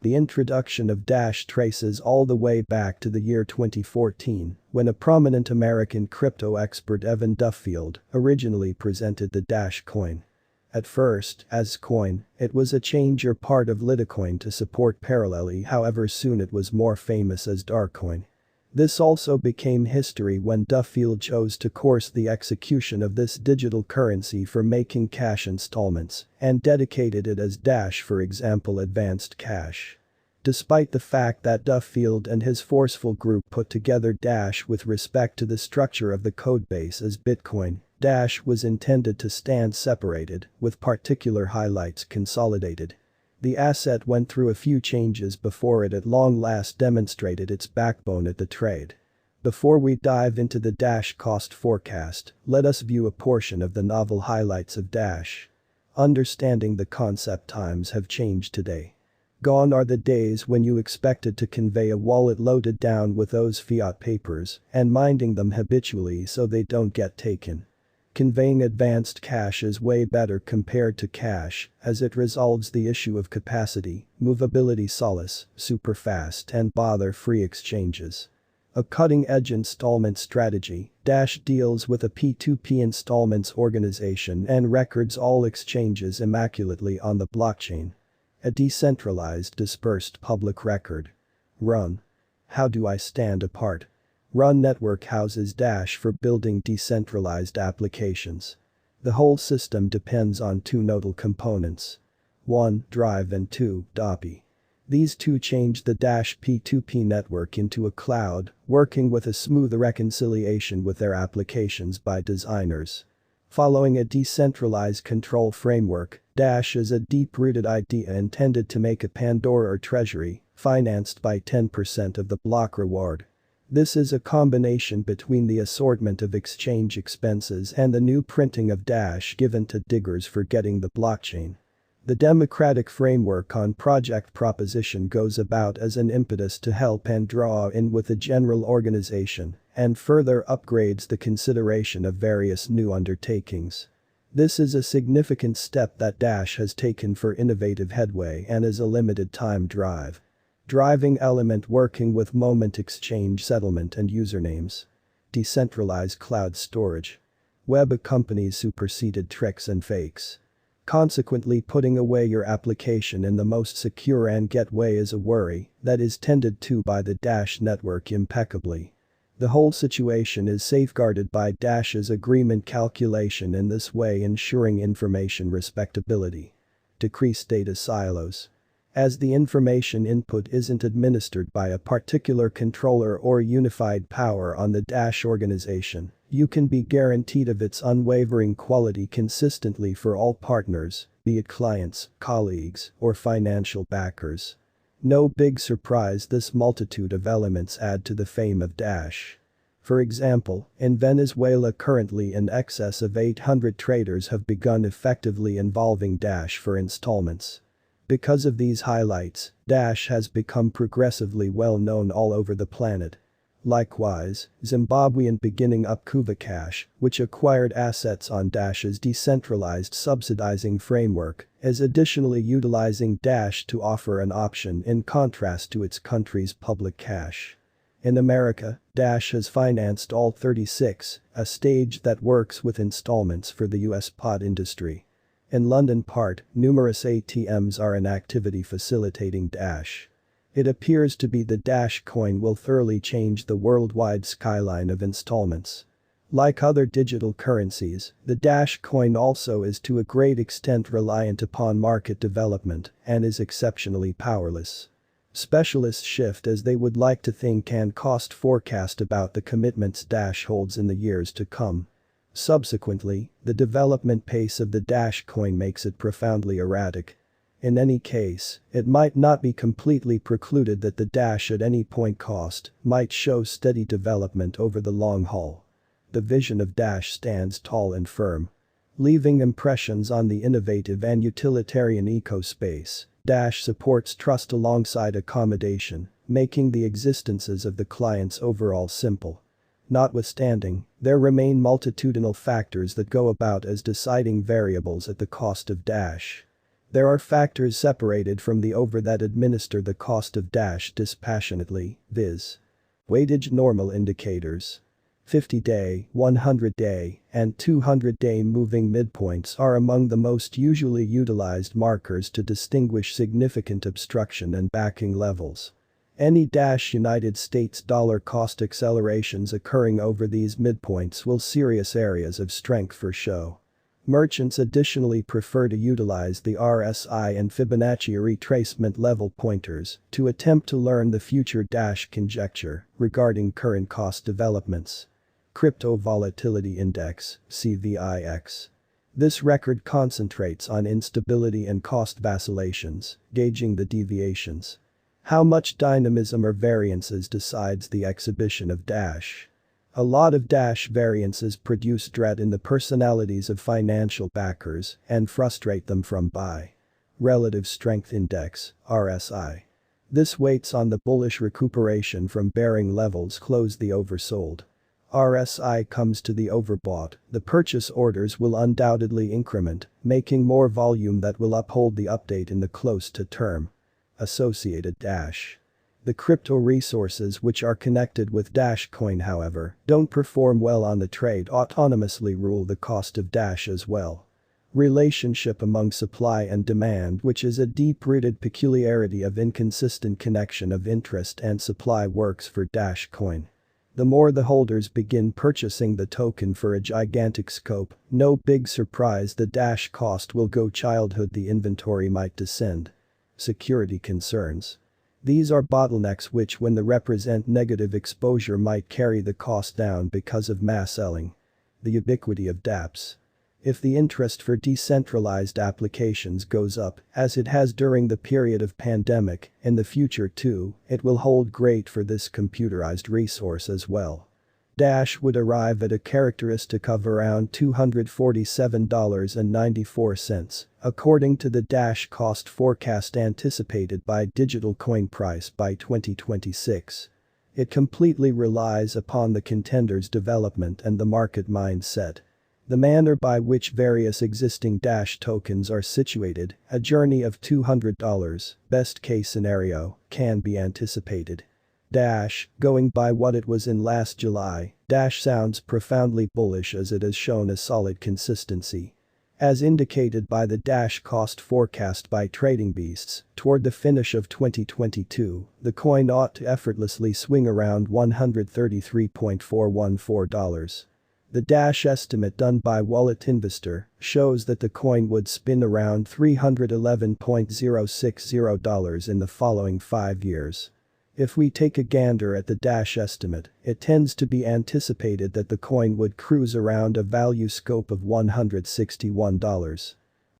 The introduction of Dash traces all the way back to the year 2014, when a prominent American crypto expert Evan Duffield originally presented the Dash coin. At first, as coin, it was a changer part of Litecoin to support parallelly, however soon it was more famous as Darkcoin. This also became history when Duffield chose to course the execution of this digital currency for making cash installments and dedicated it as Dash, for example advanced cash. Despite the fact that Duffield and his forceful group put together Dash with respect to the structure of the codebase as Bitcoin, Dash was intended to stand separated, with particular highlights consolidated. The asset went through a few changes before it at long last demonstrated its backbone at the trade. Before we dive into the Dash cost forecast, let us view a portion of the novel highlights of Dash. Understanding the concept. Times have changed today. Gone are the days when you expected to convey a wallet loaded down with those fiat papers and minding them habitually so they don't get taken. Conveying advanced cash is way better compared to cash, as it resolves the issue of capacity, movability, solace, superfast and bother-free exchanges. A cutting-edge installment strategy, Dash deals with a P2P installments organization and records all exchanges immaculately on the blockchain. A decentralized dispersed public record. Run. How do I stand apart? Run network houses Dash for building decentralized applications. The whole system depends on two nodal components. 1. Drive and 2. DAPI. These two change the Dash P2P network into a cloud, working with a smooth reconciliation with their applications by designers. Following a decentralized control framework, Dash is a deep-rooted idea intended to make a Pandora or treasury, financed by 10% of the block reward. This is a combination between the assortment of exchange expenses and the new printing of Dash given to diggers for getting the blockchain. The democratic framework on project proposition goes about as an impetus to help and draw in with the general organization and further upgrades the consideration of various new undertakings. This is a significant step that Dash has taken for innovative headway and is a limited time drive. Driving element working with moment exchange settlement and usernames. Decentralized cloud storage. Web companies superseded tricks and fakes. Consequently, putting away your application in the most secure and get way is a worry that is tended to by the Dash network impeccably. The whole situation is safeguarded by Dash's agreement calculation, in this way ensuring information respectability. Decrease data silos. As the information input isn't administered by a particular controller or unified power on the Dash organization, you can be guaranteed of its unwavering quality consistently for all partners, be it clients, colleagues, or financial backers. No big surprise, this multitude of elements add to the fame of Dash. For example, in Venezuela currently in excess of 800 traders have begun effectively involving Dash for installments. Because of these highlights, Dash has become progressively well known all over the planet. Likewise, Zimbabwean beginning up Cash, which acquired assets on Dash's decentralized subsidizing framework, is additionally utilizing Dash to offer an option in contrast to its country's public cash. In America, Dash has financed Alt36, a stage that works with installments for the US pod industry. In London numerous ATMs are in activity facilitating Dash. It appears to be the Dash coin will thoroughly change the worldwide skyline of installments. Like other digital currencies, the Dash coin also is to a great extent reliant upon market development and is exceptionally powerless. Specialists shift as they would like to think and cost forecast about the commitments Dash holds in the years to come. Subsequently, the development pace of the Dash coin makes it profoundly erratic. In any case, it might not be completely precluded that the Dash at any point cost might show steady development over the long haul. The vision of Dash stands tall and firm. Leaving impressions on the innovative and utilitarian ecospace, Dash supports trust alongside accommodation, making the existences of the clients overall simple. Notwithstanding, there remain multitudinal factors that go about as deciding variables at the cost of Dash. There are factors separated from the over that administer the cost of Dash dispassionately, viz. Weightage normal indicators. 50-day, 100-day, and 200-day moving midpoints are among the most usually utilized markers to distinguish significant obstruction and backing levels. Any United States dollar cost accelerations occurring over these midpoints will serious areas of strength for show. Merchants additionally prefer to utilize the RSI and Fibonacci retracement level pointers to attempt to learn the future conjecture regarding current cost developments. Crypto Volatility Index, CVIX. This record concentrates on instability and cost vacillations, gauging the deviations. How much dynamism or variances decides the exhibition of A lot of variances produce dread in the personalities of financial backers and frustrate them from buy. Relative Strength Index, RSI. This waits on the bullish recuperation from bearing levels close the oversold. RSI comes to the overbought, the purchase orders will undoubtedly increment, making more volume that will uphold the update in the close to term. Associated The crypto resources which are connected with Coin, however, don't perform well on the trade autonomously rule the cost of as well. Relationship among supply and demand, which is a deep-rooted peculiarity of inconsistent connection of interest and supply, works for Coin. The more the holders begin purchasing the token for a gigantic scope, no big surprise the cost will go childhood, the inventory might descend. Security concerns. These are bottlenecks which, when they represent negative exposure, might carry the cost down because of mass selling. The ubiquity of dApps. If the interest for decentralized applications goes up, as it has during the period of pandemic, in the future too, it will hold great for this computerized resource as well. Would arrive at a characteristic of around $247.94, according to the cost forecast anticipated by Digital Coin Price by 2026. It completely relies upon the contender's development and the market mindset. The manner by which various existing tokens are situated, a journey of $200, best case scenario, can be anticipated. Going by what it was in last July, sounds profoundly bullish as it has shown a solid consistency. As indicated by the cost forecast by Trading Beasts, toward the finish of 2022, the coin ought to effortlessly swing around $133.414. The estimate done by Wallet Investor shows that the coin would spin around $311.060 in the following 5 years. If we take a gander at the estimate, it tends to be anticipated that the coin would cruise around a value scope of $161.